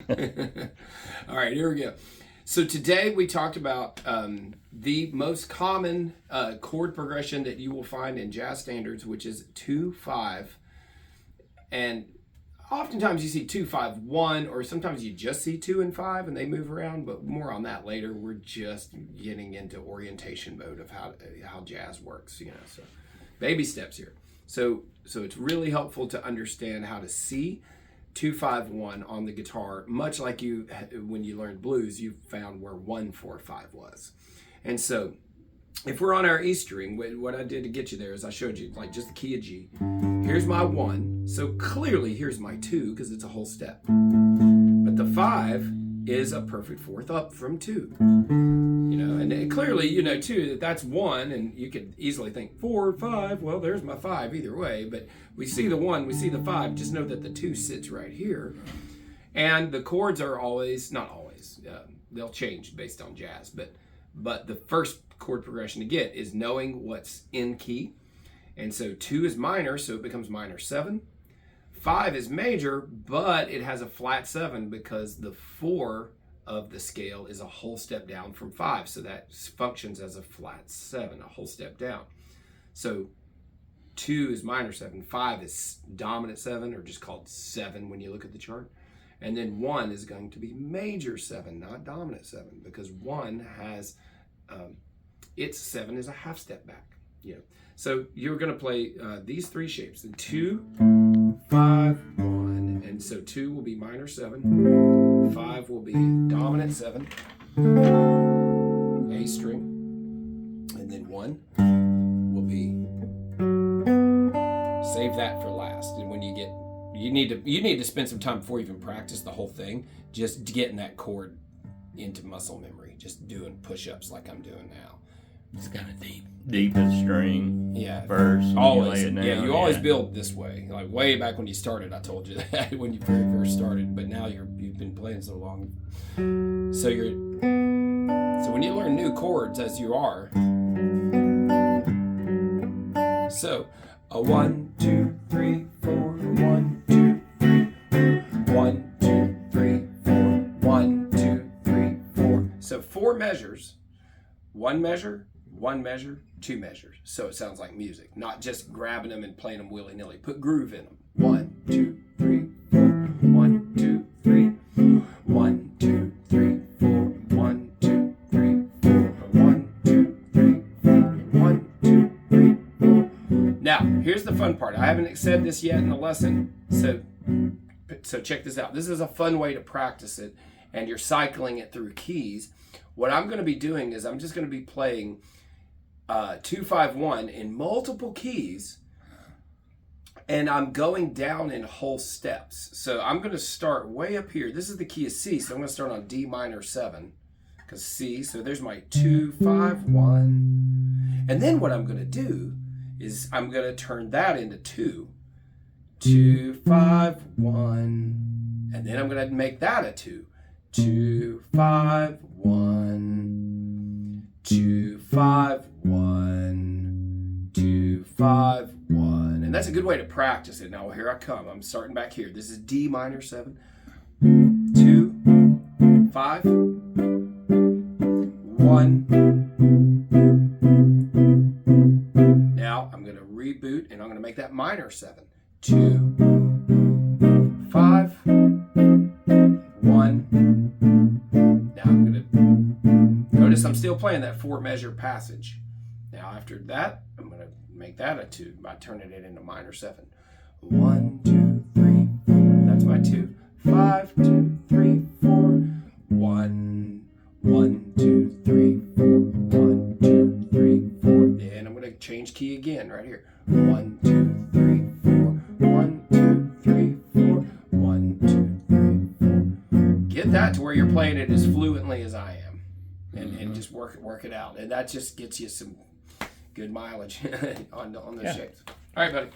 All right, here we go. So today we talked about the most common chord progression that you will find in jazz standards, which is 2-5. And oftentimes you see 2-5-1, or sometimes you just see 2 and 5 and they move around, but more on that later. We're just getting into orientation mode of how jazz works, So baby steps here. So it's really helpful to understand how to see 2-5-1 on the guitar, much like when you learned blues, you found where 1-4-5 was. And so if we're on our E string, what I did to get you there is I showed you like just the key of G. Here's my 1, so clearly here's my 2 because it's a whole step. But the 5 is a perfect fourth up from 2. And clearly too that's 1, and you could easily think 4 or 5. Well, there's my 5 either way, but we see the 1, we see the 5. Just know that the 2 sits right here, and the chords are not always. They'll change based on jazz, but the first chord progression to get is knowing what's in key. And so 2 is minor, so it becomes minor 7. 5 is major, but it has a flat 7 because the 4 of the scale is a whole step down from 5. So that functions as a flat 7, a whole step down. So 2 is minor 7, 5 is dominant 7, or just called 7 when you look at the chart. And then 1 is going to be major 7, not dominant 7, because 1 has, its 7 is a half step back. So you're going to play these 3 shapes, the 2, 5, 1, and so 2 will be minor 7, 5 will be dominant 7, A string, and then 1 will be, save that for last. And when you need to spend some time before you even practice the whole thing, just getting that chord into muscle memory, just doing push-ups like I'm doing now. It's kind of deepest string. Yeah, first. Always. You always build this way. Like way back when you started, I told you that when you very first started. But now you've been playing so long, so when you learn new chords, as you are. So a 1, 2, 3, 4, 1, 2, 3, 1, 2, 3, 4, 1, 2, 3, 4. So 4 measures. 1 measure, 1 measure, 2 measures. So it sounds like music, not just grabbing them and playing them willy-nilly. Put groove in them. 1, 2, 3, 4. 1, 2, 3. 1, 2, 3, 4. 1, 2, 3, 4. 1, 2, 3, 4. 1, 2, 3, 4. Now, here's the fun part. I haven't said this yet in the lesson, so check this out. This is a fun way to practice it, and you're cycling it through keys. What I'm going to be doing is I'm just going to be playing 2-5-1 in multiple keys, and I'm going down in whole steps. So I'm going to start way up here. This is the key of C, so I'm going to start on D minor 7, because C, so there's my 2-5-1. And then what I'm going to do is I'm going to turn that into 2. 2-5-1. And then I'm going to make that a 2. 2-5-1. 2-5-1. 2-5-1. And that's a good way to practice it. Now here I come. I'm starting back here. This is D minor 7. 2, 5, 1. Now I'm going to reboot and I'm going to make that minor 7. 2, 5, 1. Now I'm going to notice I'm still playing that 4 measure passage. Now after that, I'm going to make that a 2 by turning it into minor 7. 1, 2, 3, 4. That's my 2. 5, 2, 3, 4. 1, 1, 2, 3, 4. 1, 2, 3, 4. Then I'm going to change key again right here. 1, 2, 3, 4. 1, 2, 3, 4. 1, 2, 3, 4. Get that to where you're playing it as fluently as I am. And just work it out. And that just gets you some good mileage on the shapes. All right, buddy.